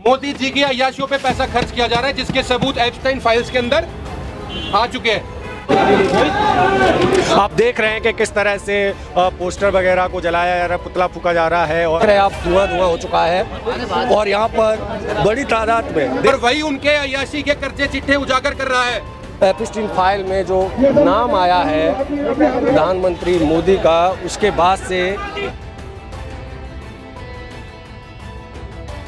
मोदी जी की अय्याशियों पे पैसा खर्च किया जा रहा है, जिसके सबूत एप्स्टाइन फाइल्स के अंदर आ चुके हैं। आप देख रहे हैं कि किस तरह से पोस्टर वगैरह को जलाया जा रहा है, पुतला फूका जा रहा है और आप धुआं हो चुका है और यहाँ पर बड़ी तादाद में और वही उनके अय्याशी के कर्जे चिट्ठे उजागर कर रहा है। एप्स्टीन फाइल में जो नाम आया है प्रधानमंत्री मोदी का, उसके बाद से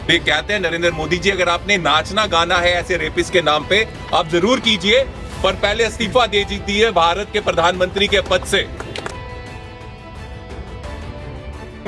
वे कहते हैं नरेंद्र मोदी जी, अगर आपने नाचना गाना है ऐसे रेपिस्ट के नाम पे आप जरूर कीजिए, पर पहले इस्तीफा दे दीजिए भारत के प्रधानमंत्री के पद से। एक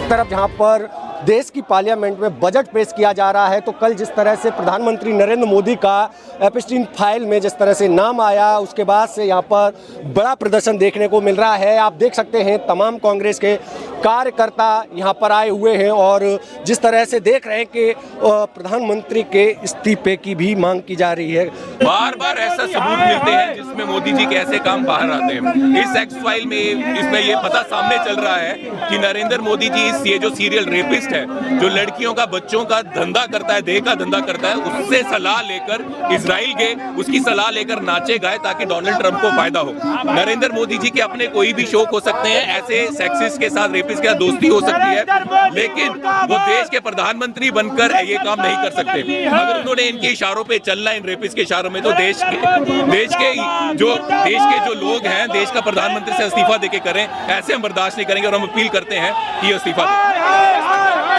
तरफ जहां पर देश की पार्लियामेंट में बजट पेश किया जा रहा है, तो कल जिस तरह से प्रधानमंत्री नरेंद्र मोदी का एप्स्टीन फाइल में जिस तरह से नाम आया, उसके बाद से यहां पर बड़ा प्रदर्शन देखने को मिल रहा है। आप देख सकते हैं तमाम कांग्रेस के कार्यकर्ता यहां पर आए हुए हैं और जिस तरह से देख रहे हैं कि प्रधानमंत्री के इस्तीफे की भी मांग की जा रही है। बार बार ऐसा सबूत मिलते हैं जिसमें मोदी जी के ऐसे काम बाहर आते हैं। इस एक्स फाइल में इसमें ये पता सामने चल रहा है कि नरेंद्र मोदी जी ये जो सीरियल रेपिस्ट है, जो लड़कियों का बच्चों का धंधा करता है, देह का धंधा करता है, उससे सलाह लेकर इजराइल गए, उसकी सलाह लेकर नाचे गाए ताकि डोनाल्ड ट्रंप को फायदा हो। नरेंद्र मोदी जी के अपने कोई भी शौक हो सकते हैं, ऐसे सेक्सिस्ट के साथ रेपिस्ट के साथ दोस्ती हो सकती है, लेकिन वो देश के प्रधानमंत्री बनकर ये काम नहीं कर सकते। अगर उन्होंने इनके इशारों पे चलना, इन रेपिस्ट के इशारों में, तो देश के जो लोग हैं, देश का प्रधानमंत्री से इस्तीफा देके करें, ऐसे हम बर्दाश्त नहीं करेंगे और हम अपील करते हैं कि ये इस्तीफा दें।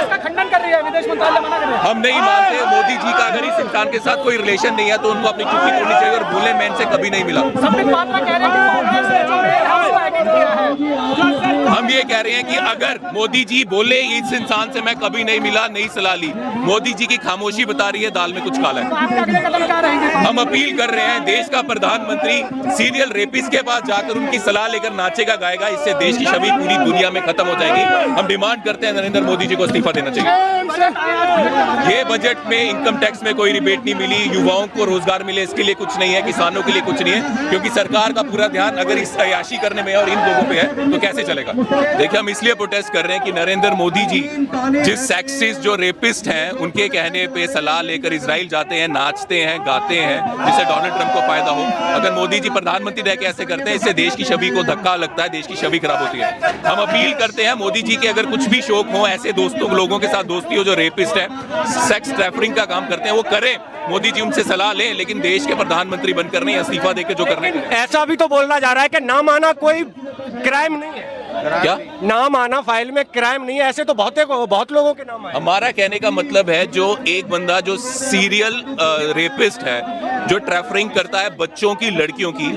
इसका खंडन कर रही है विदेश मंत्रालय, मना कर रही है। हम नहीं मानते मोदी जी का अगर इस इंसान के साथ कोई रिलेशन नहीं है तो उनको अपनी चुप्पी तोड़नी चाहिए और भूले मैं इनसे कभी नहीं मिला। संबित पात्रा कह रहे हैं कि कांग्रेस ने जो वेयरहाउस को हैक किया है। हम ये कह रहे हैं कि अगर मोदी जी बोले इस इंसान से मैं कभी नहीं मिला, नहीं सलाह ली, मोदी जी की खामोशी बता रही है दाल में कुछ काला है। आपके अगले कदम क्या रहेंगे? हम अपील कर रहे हैं देश का प्रधानमंत्री सीरियल रेपिस्ट के पास जाकर उनकी सलाह लेकर नाचेगा गाएगा, इससे देश की छवि पूरी दुनिया में खत्म हो जाएगी। हम डिमांड करते हैं नरेंद्र मोदी जी को इस्तीफा देना चाहिए। ये बजट में इनकम टैक्स में कोई रिबेट नहीं मिली, युवाओं को रोजगार मिले इसके लिए कुछ नहीं है, किसानों के लिए कुछ नहीं है, क्योंकि सरकार का पूरा ध्यान अगर इस अय्याशी करने में और इन लोगों पे है तो कैसे चलेगा। देखिए हम इसलिए प्रोटेस्ट कर रहे हैं कि नरेंद्र मोदी जी जिस सेक्सिस्ट जो रेपिस्ट हैं उनके कहने पे सलाह लेकर इजराइल जाते हैं, नाचते हैं, गाते हैं, जिससे डोनाल्ड ट्रंप को फायदा हो। अगर मोदी जी प्रधानमंत्री रह के ऐसे करते हैं, इससे देश की छवि को धक्का लगता है, देश की छवि खराब होती है। हम अपील करते हैं मोदी जी के अगर कुछ भी शौक हो, ऐसे दोस्तों लोगों के साथ दोस्ती हो जो रेपिस्ट है, सेक्स ट्रैफिकिंग का काम करते हैं, वो करें, मोदी जी उनसे सलाह लें, लेकिन देश के प्रधानमंत्री बनकर नहीं, इस्तीफा देकर जो करने का। ऐसा भी तो बोलना जा रहा है कि नाम आना कोई क्राइम नहीं है। क्या नाम आना फाइल में क्राइम नहीं है, ऐसे तो बहुत लोगों के नाम आए। हमारा कहने का मतलब है जो एक बंदा जो सीरियल रेपिस्ट है, जो ट्रैफिकिंग करता है बच्चों की, लड़कियों की,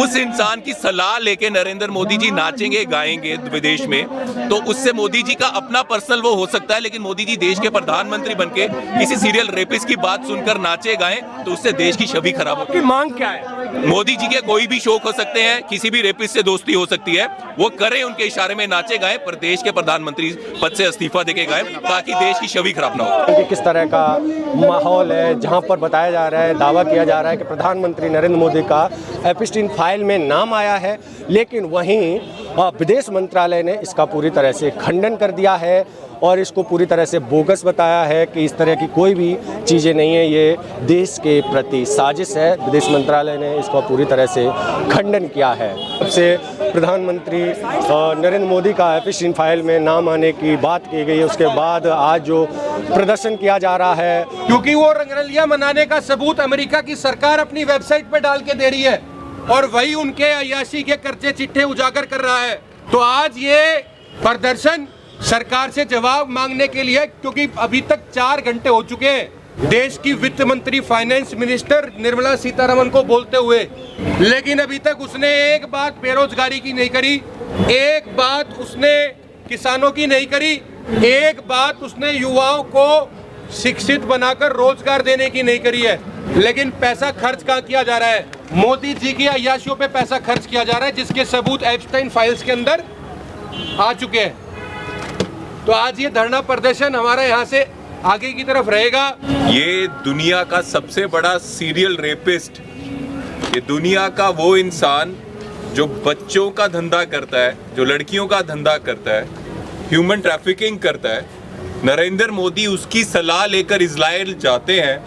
उस इंसान की सलाह लेके नरेंद्र मोदी जी नाचेंगे गाएंगे विदेश में, तो उससे मोदी जी का अपना पर्सनल वो हो सकता है, लेकिन मोदी जी देश के प्रधानमंत्री बनके किसी सीरियल रेपिस्ट की बात सुनकर नाचे गाएं तो उससे देश की छवि खराब होगी। मांग क्या है? मोदी जी के कोई भी शौक हो सकते हैं, किसी भी रेपिस्ट से दोस्ती हो सकती है, वो करें, उनके इशारे में नाचे गाएं, पर देश के प्रधानमंत्री पद से इस्तीफा देके गाएं ताकि देश की छवि खराब ना हो। किस तरह का माहौल है जहां पर बताया जा रहा है, दावा किया जा रहा है कि प्रधानमंत्री नरेंद्र मोदी का एप्स्टीन फाइल में नाम आया है, लेकिन वहीं विदेश मंत्रालय ने इसका पूरी तरह से खंडन कर दिया है और इसको पूरी तरह से बोगस बताया है कि इस तरह की कोई भी चीज़ें नहीं है, ये देश के प्रति साजिश है। विदेश मंत्रालय ने इसका पूरी तरह से खंडन किया है। सबसे प्रधानमंत्री नरेंद्र मोदी का एप्स्टीन फाइल में नाम आने की बात की गई है, उसके बाद आज जो प्रदर्शन किया जा रहा है, क्योंकि वो रंगरलिया मनाने का सबूत अमेरिका की सरकार अपनी वेबसाइट पे डाल के दे रही है और वही उनके अय्याशी के कर्जे चिट्ठे उजागर कर रहा है। तो आज ये प्रदर्शन सरकार से जवाब मांगने के लिए, क्योंकि अभी तक 4 घंटे हो चुके हैं देश की वित्त मंत्री, फाइनेंस मिनिस्टर निर्मला सीतारमण को बोलते हुए, लेकिन अभी तक उसने एक बात बेरोजगारी की नहीं करी, एक बात उसने किसानों की नहीं करी, एक बात उसने युवाओं को शिक्षित बनाकर रोजगार देने की नहीं करी है। लेकिन पैसा खर्च कहाँ किया जा रहा है? मोदी जी की अय्याशियों पे पैसा खर्च किया जा रहा है, जिसके सबूत एप्स्टाइन फाइल्स के अंदर आ चुके हैं। तो आज ये धरना प्रदर्शन हमारा यहाँ से आगे की तरफ रहेगा। ये दुनिया का सबसे बड़ा सीरियल रेपिस्ट, ये दुनिया का वो इंसान जो बच्चों का धंधा करता है, जो लड़कियों का धंधा करता है, ह्यूमन ट्रैफिकिंग करता है, नरेंद्र मोदी उसकी सलाह लेकर इजराइल जाते हैं,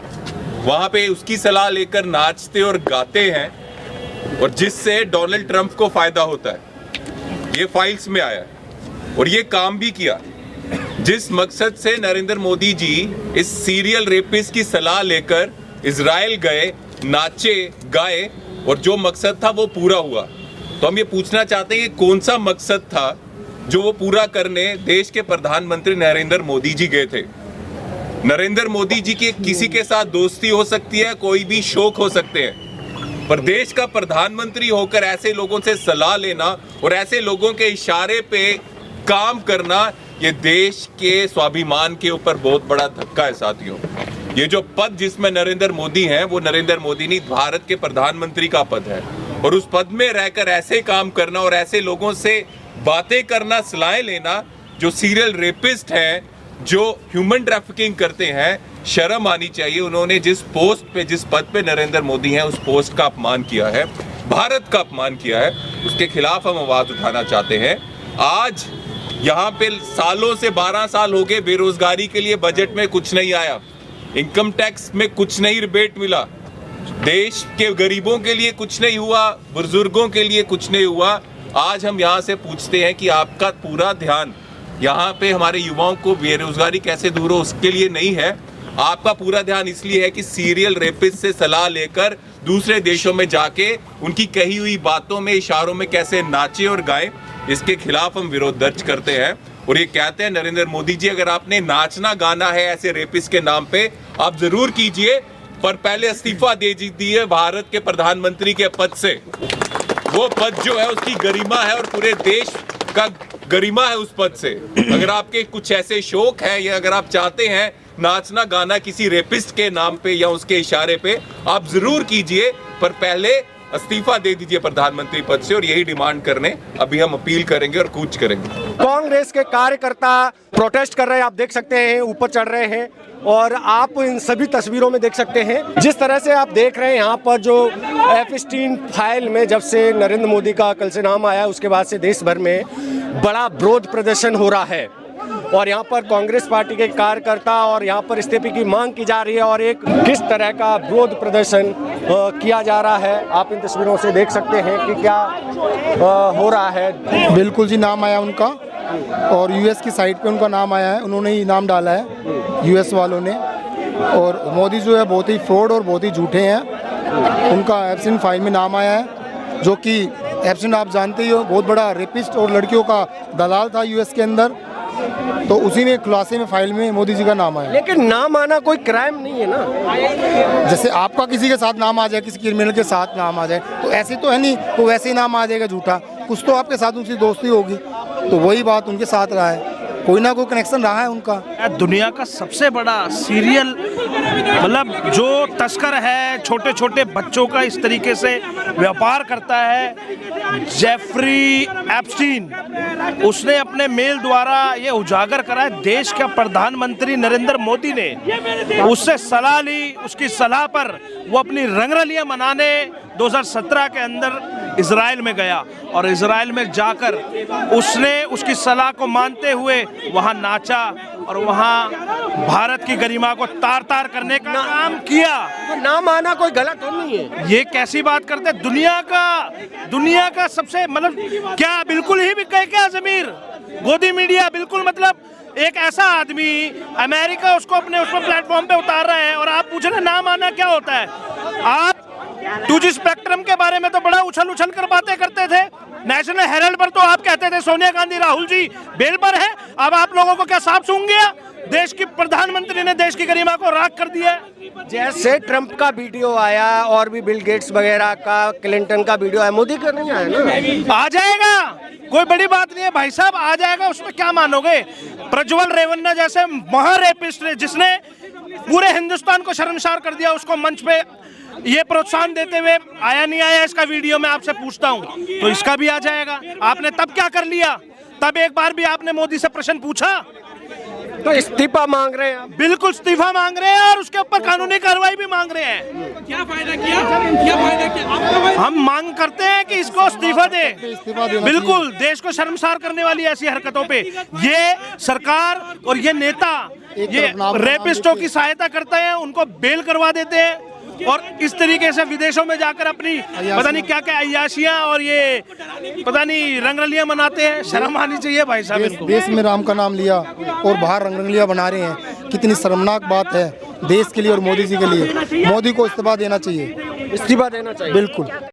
वहां पे उसकी सलाह लेकर नाचते और गाते हैं, और जिससे डोनाल्ड ट्रंप को फायदा होता है। ये फाइल्स में आया है और ये काम भी किया। जिस मकसद से नरेंद्र मोदी जी इस सीरियल रेपिस्ट की सलाह लेकर इजराइल गए, नाचे गाए, और जो मकसद था वो पूरा हुआ। तो हम ये पूछना चाहते हैं कि कौन सा मकसद था जो वो पूरा करने देश के प्रधानमंत्री नरेंद्र मोदी जी गए थे। नरेंद्र मोदी जी की किसी के साथ दोस्ती हो सकती है, कोई भी शौक हो सकते हैं, पर देश का प्रधानमंत्री होकर ऐसे लोगों से सलाह लेना और ऐसे लोगों के इशारे पे काम करना, ये देश के स्वाभिमान के ऊपर बहुत बड़ा धक्का है साथियों। ये जो पद जिसमें नरेंद्र मोदी हैं, वो नरेंद्र मोदी नहीं, भारत के प्रधानमंत्री का पद है, और उस पद में रहकर ऐसे काम करना और ऐसे लोगों से बातें करना, सलाहें लेना जो सीरियल रेपिस्ट हैं, जो ह्यूमन ट्रैफिकिंग करते हैं, शर्म आनी चाहिए। उन्होंने जिस पोस्ट पे, जिस पद पे नरेंद्र मोदी हैं, उस पोस्ट का अपमान किया है, भारत का अपमान किया है, उसके खिलाफ हम आवाज उठाना चाहते हैं। आज यहाँ पे सालों से 12 साल हो गए, बेरोजगारी के लिए बजट में कुछ नहीं आया, इनकम टैक्स में कुछ नहीं रिबेट मिला, देश के गरीबों के लिए कुछ नहीं हुआ, बुजुर्गों के लिए कुछ नहीं हुआ। आज हम यहाँ से पूछते हैं कि आपका पूरा ध्यान यहाँ पे हमारे युवाओं को बेरोजगारी कैसे दूर हो उसके लिए नहीं है, आपका पूरा ध्यान इसलिए है कि सीरियल रेपिस्ट से सलाह लेकर दूसरे देशों में जाके उनकी कही हुई बातों में, इशारों में कैसे नाचे और गाएं। इसके खिलाफ हम विरोध दर्ज करते हैं और ये कहते हैं नरेंद्र मोदी जी, अगर आपने नाचना गाना है ऐसे रेपिस्ट के नाम पे, आप जरूर कीजिए, पर पहले इस्तीफा दे दीजिए भारत के प्रधानमंत्री के पद से। वो पद जो है उसकी गरिमा है और पूरे देश का गरिमा है उस पद से। अगर आपके कुछ ऐसे शौक है या अगर आप चाहते हैं नाचना गाना किसी रेपिस्ट के नाम पे या उसके इशारे पे, आप जरूर कीजिए, पर पहले इस्तीफा दे दीजिए प्रधानमंत्री पद से। और यही डिमांड करने अभी हम अपील करेंगे और कूच करेंगे। कांग्रेस के कार्यकर्ता प्रोटेस्ट कर रहे हैं, आप देख सकते हैं, ऊपर चढ़ रहे हैं, और आप इन सभी तस्वीरों में देख सकते हैं जिस तरह से आप देख रहे हैं यहाँ पर जो एपिस्टीन फाइल में जब से नरेंद्र मोदी का कल से नाम आया, उसके बाद से देश भर में बड़ा विरोध प्रदर्शन हो रहा है, और यहाँ पर कांग्रेस पार्टी के कार्यकर्ता और यहाँ पर इस्तीफे की मांग की जा रही है, और एक किस तरह का विरोध प्रदर्शन किया जा रहा है, आप इन तस्वीरों से देख सकते हैं कि क्या हो रहा है। बिल्कुल जी, नाम आया उनका, और यूएस की साइट पे उनका नाम आया है, उन्होंने ही नाम डाला है यूएस वालों ने। और मोदी जो है बहुत ही फ्रॉड और बहुत ही झूठे हैं। उनका एप्सिन फाइल में नाम आया है, जो कि एप्सिन आप जानते ही हो बहुत बड़ा रेपिस्ट और लड़कियों का दलाल था यूएस के अंदर, तो उसी ने खुलासे में फाइल में मोदी जी का नाम आया। लेकिन नाम आना कोई क्राइम नहीं है ना, जैसे आपका किसी के साथ नाम आ जाए, किसी क्रिमिनल के साथ नाम आ जाए, तो ऐसे तो है नहीं, तो वैसे ही नाम आ जाएगा झूठा, कुछ तो आपके साथ उनकी दोस्ती होगी, तो वही बात उनके साथ रहा है, कोई ना कोई कनेक्शन रहा है उनका। दुनिया का सबसे बड़ा सीरियल मतलब जो तस्कर है, छोटे छोटे बच्चों का इस तरीके से व्यापार करता है, जेफरी एप्स्टीन, उसने अपने मेल द्वारा ये उजागर करा है। देश का प्रधानमंत्री नरेंद्र मोदी ने उससे सलाह ली, उसकी सलाह पर वो अपनी रंगरलियां मनाने 2017 के अंदर इजराइल में गया, और इजराइल में जाकर उसने उसकी सलाह को मानते हुए वहां नाचा और वहां भारत की गरिमा को तार तार करने का काम किया। नाम आना कोई गलत नहीं है। ये कैसी बात करते हैं? दुनिया का सबसे मतलब क्या बिल्कुल ही बिक गए क्या ज़मीर? गोदी मीडिया बिल्कुल, मतलब एक ऐसा आदमी, अमेरिका उसको अपने उस प्लेटफॉर्म पे उतार रहा है, और आप पूछ रहे नाम आना क्या होता है? आप 2G स्पेक्ट्रम के बारे में तो बड़ा उछल कर बातें करते थे, नेशनल हेराल्ड पर तो आप कहते थे सोनिया गांधी, राहुल जी बेल पर है, अब आप लोगों को क्या सांप सूंघ गया? देश की प्रधानमंत्री ने देश की गरिमा को राख कर दिया। जैसे ट्रंप का वीडियो आया और भी बिल गेट्स वगैरह का, क्लिंटन का वीडियो आया, मोदी का नहीं आया ना? आ जाएगा, कोई बड़ी बात नहीं है भाई साहब, आ जाएगा, उसमें क्या मानोगे? प्रज्वल रेवन्ना जैसे महारेपिस्ट ने, जिसने पूरे हिंदुस्तान को शर्मसार कर दिया, उसको मंच पे ये प्रोत्साहन देते हुए आया नहीं आया इसका वीडियो, मैं आपसे पूछता हूं, तो इसका भी आ जाएगा। आपने तब क्या कर लिया? तब एक बार भी आपने मोदी से प्रश्न पूछा? तो इस्तीफा मांग रहे हैं आप? बिल्कुल इस्तीफा मांग रहे हैं और उसके ऊपर कानूनी कार्रवाई भी मांग रहे हैं। क्या फायदा किया, क्या फायदा किया आपका? हम मांग करते हैं कि इसको इस्तीफा दे। इस्तीफा देना बिल्कुल देश को शर्मसार करने वाली ऐसी हरकतों पे ये सरकार और ये नेता ये रेपिस्टों की सहायता करते हैं, उनको बेल करवा देते हैं और इस तरीके से विदेशों में जाकर अपनी पता नहीं क्या क्या अय्याशियां और ये पता नहीं रंगरलियां मनाते हैं। शर्म आनी चाहिए भाई साहब इनको। देश में राम का नाम लिया और बाहर रंगरलियां बना रहे हैं, कितनी शर्मनाक बात है देश के लिए और मोदी जी के लिए। मोदी को इस्तीफा देना चाहिए। इस्तीफा देना चाहिए बिल्कुल।